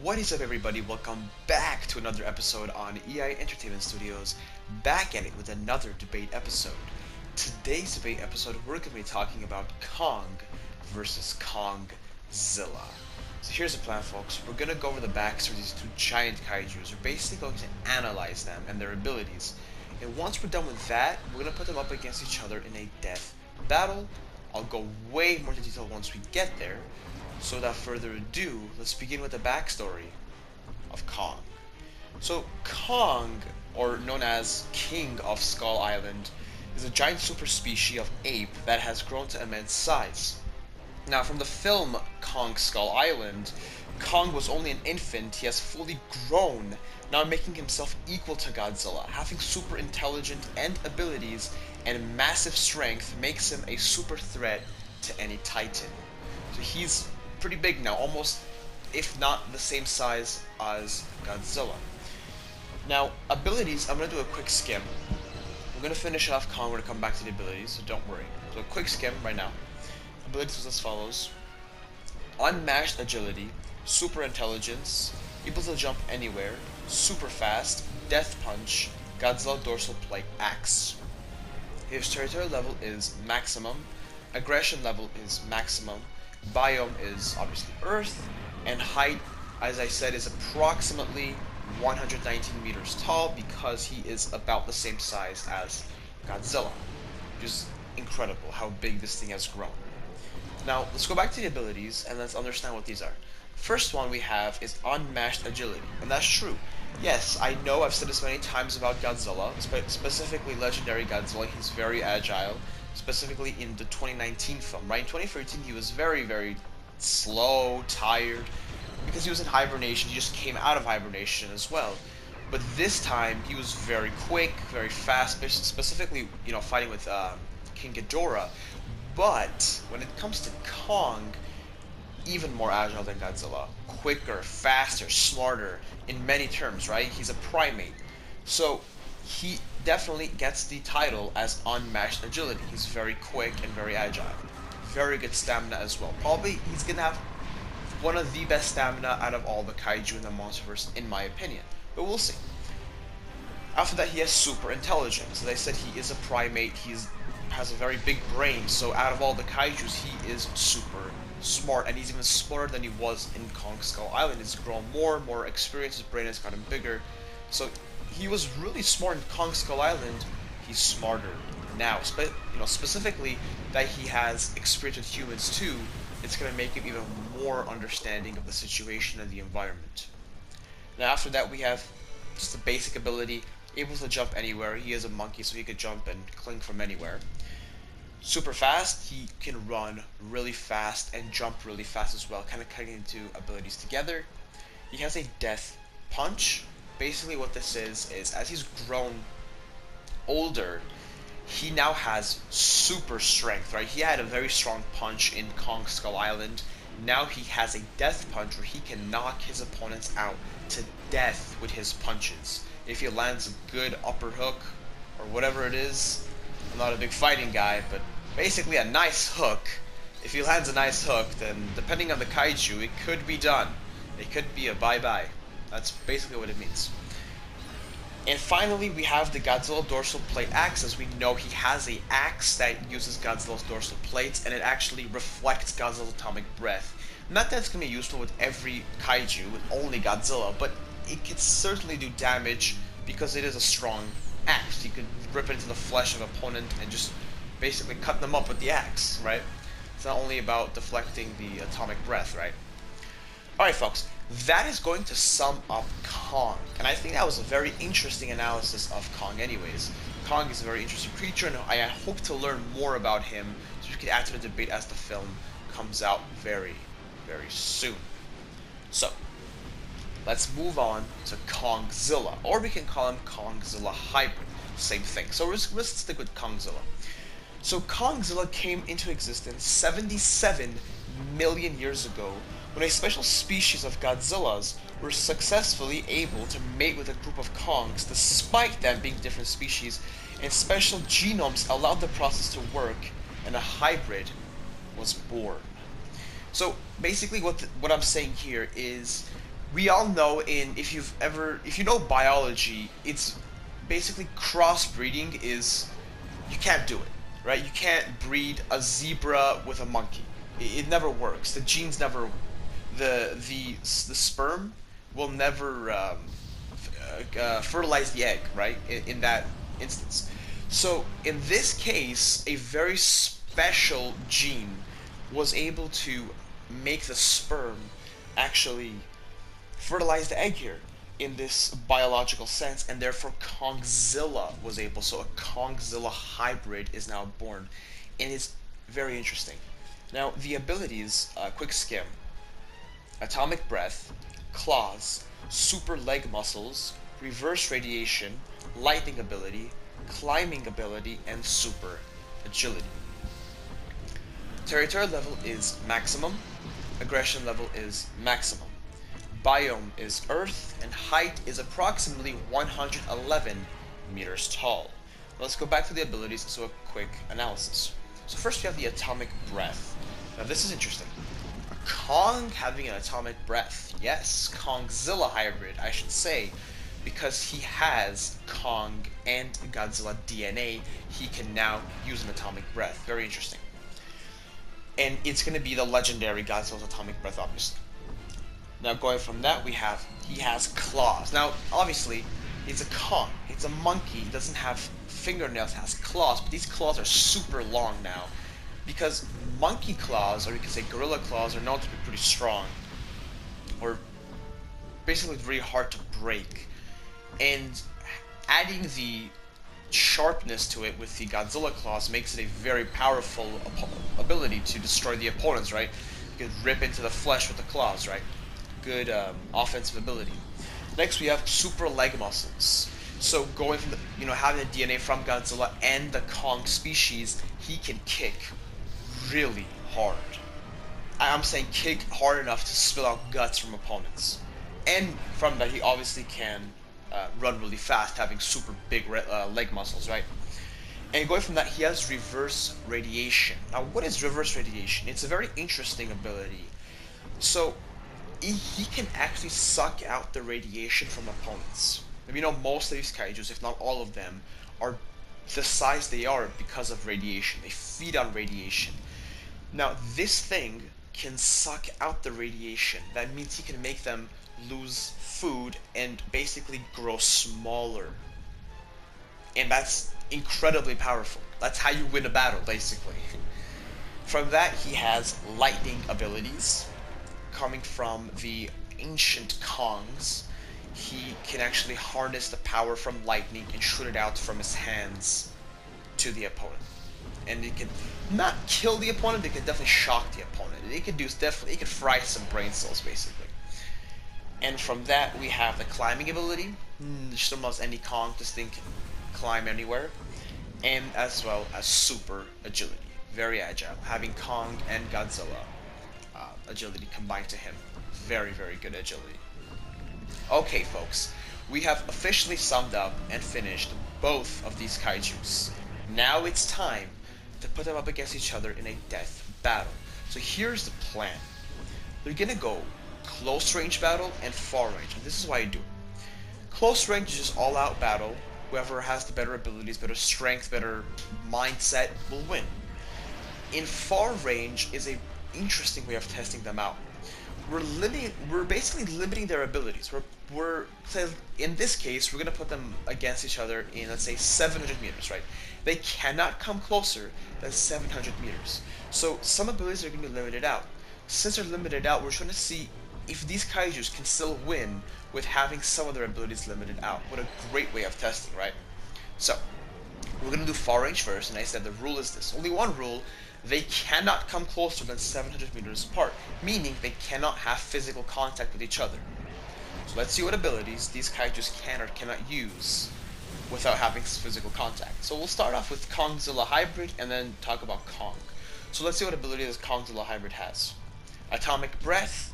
What is up, everybody? Welcome back to another episode on EI Entertainment Studios, back at it with another debate episode. Today's debate episode, we're going to be talking about Kong versus Kongzilla. So here's the plan, folks. We're going to go over the backstory of these two giant kaijus. We're basically going to analyze them and their abilities. And once we're done with that, we're going to put them up against each other in a death battle. I'll go way more into detail once we get there. So without further ado, let's begin with the backstory of Kong. So Kong, or known as King of Skull Island, is a giant super species of ape that has grown to immense size. Now, from the film Kong Skull Island, Kong was only an infant. He has fully grown, now making himself equal to Godzilla. Having super intelligence and abilities and massive strength makes him a super threat to any titan. So he's pretty big now, almost, if not the same size as Godzilla. Now, abilities, I'm going to do a quick skim. We're going to finish off Kong, we're going to come back to the abilities, so don't worry. So a quick skim right now. Abilities was as follows. Unmatched agility, super intelligence, able to jump anywhere, super fast, death punch, Godzilla dorsal plate axe. His territorial level is maximum, aggression level is maximum, Biome is obviously Earth, and height, as I said, is approximately 119 meters tall because he is about the same size as Godzilla, which is incredible how big this thing has grown. Now, let's go back to the abilities and let's understand what these are. First one we have is unmatched agility, and that's true. Yes, I know I've said this many times about Godzilla, specifically legendary Godzilla. He's very agile. Specifically in the 2019 film, right? In 2013, he was very, very slow, tired, because he was in hibernation. He just came out of hibernation as well. But this time, he was very quick, very fast, specifically, fighting with King Ghidorah. But when it comes to Kong, even more agile than Godzilla, quicker, faster, smarter, in many terms, right? He's a primate. So he definitely gets the title as unmatched agility. He's very quick and very agile. Very good stamina as well. Probably he's gonna have one of the best stamina out of all the kaiju in the monsterverse, in my opinion. But we'll see. After that, he has super intelligence. As I said, he is a primate. He has a very big brain. So out of all the kaijus, he is super smart, and he's even smarter than he was in Kong Skull Island. He's grown more experience. His brain has gotten bigger. So he was really smart in Kong Skull Island. He's smarter now. Specifically that he has experience with humans too. It's going to make him even more understanding of the situation and the environment. Now after that we have just the basic ability, able to jump anywhere. He is a monkey, so he could jump and cling from anywhere. Super fast, he can run really fast and jump really fast as well, kind of cutting into abilities together. He has a death punch. Basically what this is as he's grown older, he now has super strength, right? He had a very strong punch in Kong Skull Island. Now he has a death punch where he can knock his opponents out to death with his punches. If he lands a good upper hook, or whatever it is, I'm not a big fighting guy, but basically a nice hook. If he lands a nice hook, then depending on the kaiju, it could be done. It could be a bye-bye. That's basically what it means. And finally, we have the Godzilla dorsal plate axe. As we know, he has an axe that uses Godzilla's dorsal plates, and it actually reflects Godzilla's atomic breath. Not that it's going to be useful with every kaiju, with only Godzilla, but it could certainly do damage because it is a strong axe. You could rip into the flesh of an opponent and just basically cut them up with the axe, right? It's not only about deflecting the atomic breath, right? Alright folks, that is going to sum up Kong, and I think that was a very interesting analysis of Kong anyways. Kong is a very interesting creature, and I hope to learn more about him so we can add to the debate as the film comes out very, very soon. So, let's move on to Kongzilla, or we can call him Kongzilla Hybrid, same thing. So let's stick with Kongzilla. So Kongzilla came into existence 77 million years ago when a special species of Godzillas were successfully able to mate with a group of Kongs despite them being different species, and special genomes allowed the process to work, and a hybrid was born. So basically what I'm saying here is we all know if you know biology, it's basically crossbreeding is you can't do it, right? You can't breed a zebra with a monkey. It never works. The genes never, the sperm will never fertilize the egg, right? In that instance. So in this case, a very special gene was able to make the sperm actually fertilize the egg here in this biological sense, and therefore Kongzilla was able. So a Kongzilla hybrid is now born, and it's very interesting. Now the abilities, quick skim: atomic breath, claws, super leg muscles, reverse radiation, lightning ability, climbing ability, and super agility. Territorial level is maximum, aggression level is maximum. Biome is Earth, and height is approximately 111 meters tall. Let's go back to the abilities, so a quick analysis. So first we have the atomic breath. Now this is interesting. A Kong having an atomic breath. Yes, Kongzilla hybrid, I should say, because he has Kong and Godzilla DNA, he can now use an atomic breath. Very interesting. And it's going to be the legendary Godzilla's atomic breath, obviously. Now going from that, he has claws. Now obviously it's a Kong, it's a monkey, it doesn't have fingernails, it has claws, but these claws are super long now, because monkey claws, or you could say gorilla claws, are known to be pretty strong, or basically very hard to break. And adding the sharpness to it with the Godzilla claws makes it a very powerful ability to destroy the opponents, right? You can rip into the flesh with the claws, right? Good offensive ability. Next we have super leg muscles. So going from having the DNA from Godzilla and the Kong species, he can kick really hard. I'm saying kick hard enough to spill out guts from opponents. And from that, he obviously can run really fast, having super big leg muscles, right? And going from that, he has reverse radiation. Now, what is reverse radiation? It's a very interesting ability. So he can actually suck out the radiation from opponents. And most of these kaijus, if not all of them, are the size they are because of radiation. They feed on radiation. Now, this thing can suck out the radiation. That means he can make them lose food and basically grow smaller. And that's incredibly powerful. That's how you win a battle, basically. From that, he has lightning abilities. Coming from the ancient Kongs, he can actually harness the power from lightning and shoot it out from his hands to the opponent. And it can not kill the opponent, it can definitely shock the opponent. It could fry some brain cells, basically. And from that, we have the climbing ability. Just almost any Kong, this thing can climb anywhere. And as well as super agility. Very agile, having Kong and Godzilla agility combined to him. Very, very good agility. Okay, folks, we have officially summed up and finished both of these kaijus. Now it's time to put them up against each other in a death battle. So here's the plan. They're gonna go close range battle and far range, and this is why you do it. Close range is just all out battle. Whoever has the better abilities, better strength, better mindset will win. In far range is a interesting way of testing them out. We're basically limiting their abilities. In this case, we're gonna put them against each other in, let's say, 700 meters, right? They cannot come closer than 700 meters. So some abilities are gonna be limited out. Since they're limited out, we're trying to see if these kaijus can still win with having some of their abilities limited out. What a great way of testing, right? So we're gonna do far range first, and I said the rule is this. Only one rule. They cannot come closer than 700 meters apart, meaning they cannot have physical contact with each other. So let's see what abilities these kaijus can or cannot use without having physical contact. So we'll start off with Kongzilla Hybrid and then talk about Kong. So let's see what ability this Kongzilla Hybrid has. Atomic Breath,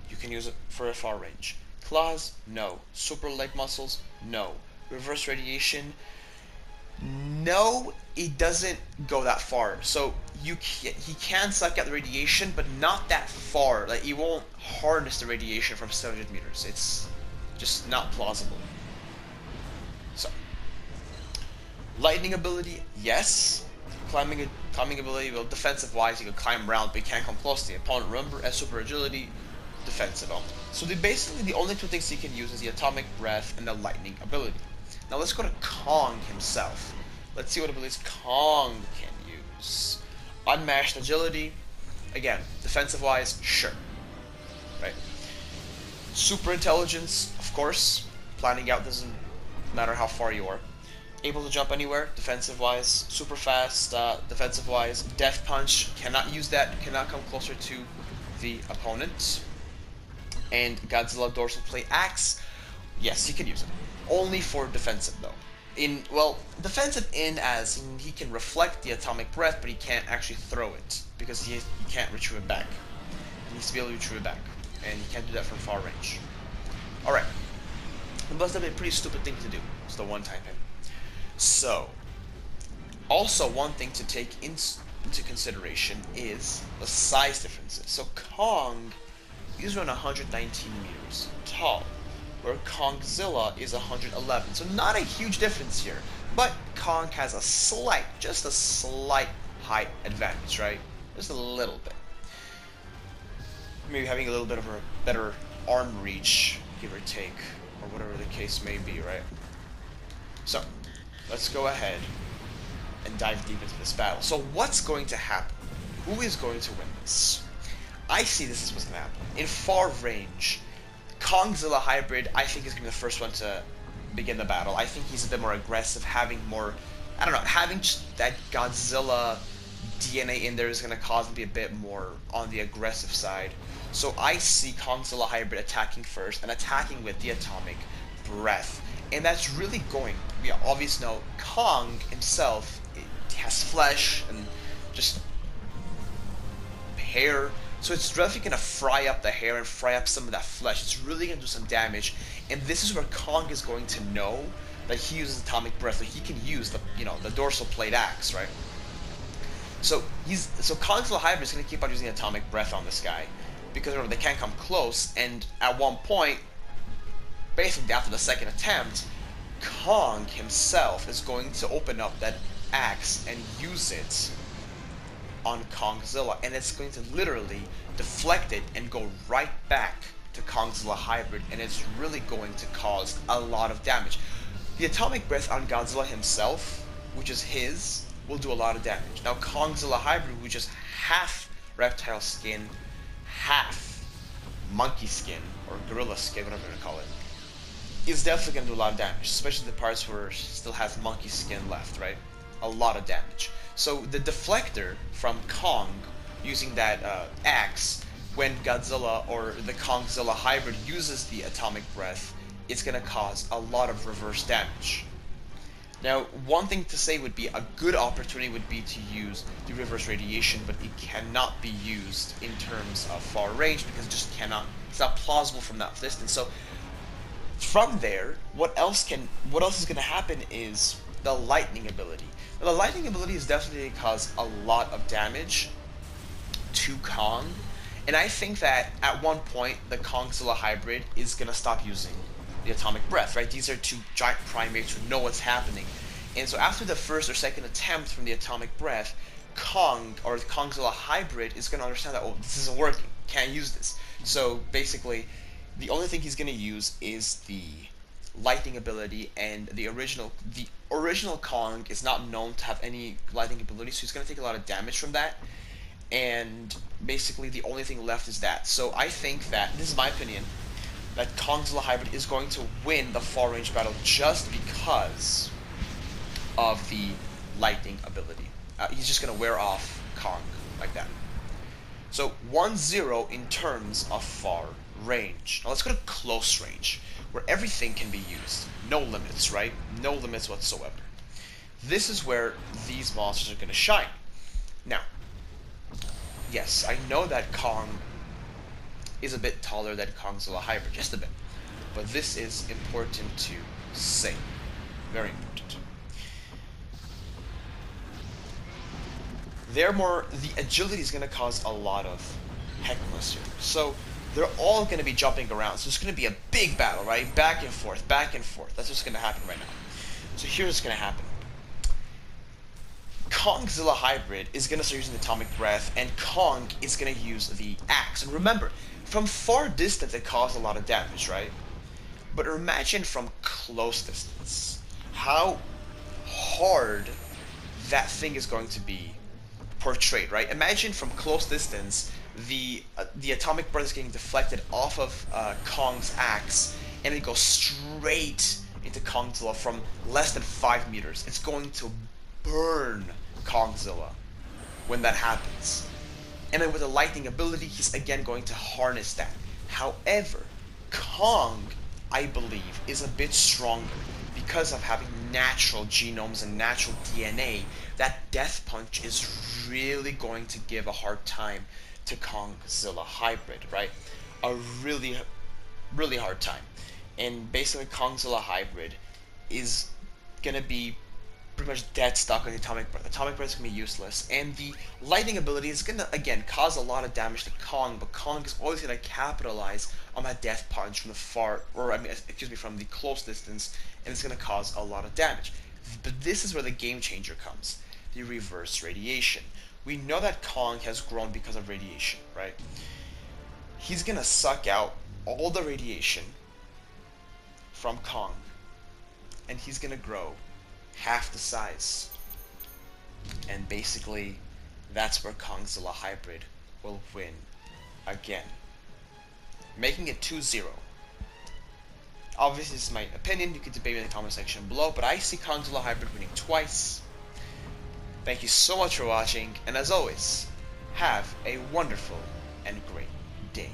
you can use it for a far range. Claws, no. Super leg muscles, no. Reverse radiation, no, it doesn't go that far. So he can suck out the radiation, but not that far. Like, he won't harness the radiation from 700 meters. It's just not plausible. So, lightning ability, yes. Climbing ability, well, defensive wise, you can climb around, but you can't come close to the opponent. Remember, as super agility, defensive only. So basically the only two things he can use is the atomic breath and the lightning ability. Now let's go to Kong himself. Let's see what abilities Kong can use. Unmatched agility, again, defensive wise, sure. Right? Super intelligence, of course. Planning out doesn't matter how far you are. Able to jump anywhere, defensive wise. Super fast, defensive wise. Death punch, cannot use that, cannot come closer to the opponent. And Godzilla dorsal plate axe, yes, he can use it. Only for defensive though. Defensive as he can reflect the atomic breath, but he can't actually throw it because he can't retrieve it back. He needs to be able to retrieve it back, and he can't do that from far range. All right, it must have been a pretty stupid thing to do. It's the one-time hit. So, also one thing to take into consideration is the size differences. So Kong is around 119 meters tall, where Kongzilla is 111. So not a huge difference here, but Kong has just a slight height advantage, right? Just a little bit. Maybe having a little bit of a better arm reach, give or take, or whatever the case may be, right? So, let's go ahead and dive deep into this battle. So what's going to happen? Who is going to win this? I see this is what's going to happen. In far range, Kongzilla hybrid, I think, is going to be the first one to begin the battle. I think he's a bit more aggressive, having just that Godzilla DNA in there is going to cause him to be a bit more on the aggressive side. So I see Kongzilla hybrid attacking first, and attacking with the atomic breath. And that's really going, obvious note, Kong himself has flesh and just hair. So it's definitely going to fry up the hair and fry up some of that flesh. It's really going to do some damage. And this is where Kong is going to know that he uses atomic breath. So he can use the dorsal plate axe, right? So Kongzilla hybrid is going to keep on using atomic breath on this guy. Because remember, they can't come close. And at one point, basically after the second attempt, Kong himself is going to open up that axe and use it on Kongzilla, and it's going to literally deflect it and go right back to Kongzilla hybrid, and it's really going to cause a lot of damage. The atomic breath on Godzilla himself, which is his, will do a lot of damage. Now Kongzilla hybrid, which is half reptile skin, half monkey skin, or gorilla skin, whatever you want to call it, is definitely going to do a lot of damage, especially the parts where it still has monkey skin left, right? A lot of damage. So the deflector from Kong using that axe, when Godzilla or the Kongzilla hybrid uses the atomic breath, it's going to cause a lot of reverse damage. Now, one thing to say would be a good opportunity would be to use the reverse radiation, but it cannot be used in terms of far range because it's not plausible from that distance. So from there, what else is going to happen is the lightning ability. Now, the lightning ability is definitely going to cause a lot of damage to Kong, and I think that at one point the Kongzilla hybrid is going to stop using the atomic breath, right? These are two giant primates who know what's happening, and so after the first or second attempt from the atomic breath, Kong, or the Kongzilla hybrid, is going to understand that, oh, this isn't working, can't use this. So basically, the only thing he's going to use is the lightning ability, and the original Kong is not known to have any lightning ability, so he's going to take a lot of damage from that, and basically the only thing left is that. So I think that, this is my opinion, that Kongzilla hybrid is going to win the far range battle just because of the lightning ability. He's just going to wear off Kong like that. So 1-0 in terms of far range. Now let's go to close range, where everything can be used. No limits, right? No limits whatsoever. This is where these monsters are going to shine. Now, yes, I know that Kong is a bit taller than Kongzilla hybrid, just a bit. But this is important to say. Very important. the agility is going to cause a lot of heckles here. So they're all going to be jumping around. So it's going to be a big battle, right? Back and forth, back and forth. That's what's going to happen right now. So here's what's going to happen. Kongzilla Hybrid is going to start using the Atomic Breath, and Kong is going to use the Axe. And remember, from far distance it caused a lot of damage, right? But imagine from close distance how hard that thing is going to be portrayed, right? Imagine from close distance the Atomic Breath is getting deflected off of Kong's Axe, and it goes straight into Kongzilla from less than 5 meters. It's going to burn Kongzilla when that happens. And then with the lightning ability, he's again going to harness that. However, Kong, I believe, is a bit stronger because of having natural genomes and natural DNA. That Death Punch is really going to give a hard time to Kongzilla Hybrid, right? A really, really hard time. And basically, Kongzilla Hybrid is gonna be pretty much dead stuck on the Atomic Breath. Atomic Breath is going to be useless, and the lightning ability is going to, again, cause a lot of damage to Kong, but Kong is always going to capitalize on that Death Punch from the from the close distance, and it's going to cause a lot of damage. But this is where the game changer comes, the reverse radiation. We know that Kong has grown because of radiation, right? He's going to suck out all the radiation from Kong, and he's going to grow half the size. And basically, that's where Kongzilla Hybrid will win again, making it 2-0. Obviously, this is my opinion. You can debate me in the comment section below, but I see Kongzilla Hybrid winning twice. Thank you so much for watching, and as always, have a wonderful and great day.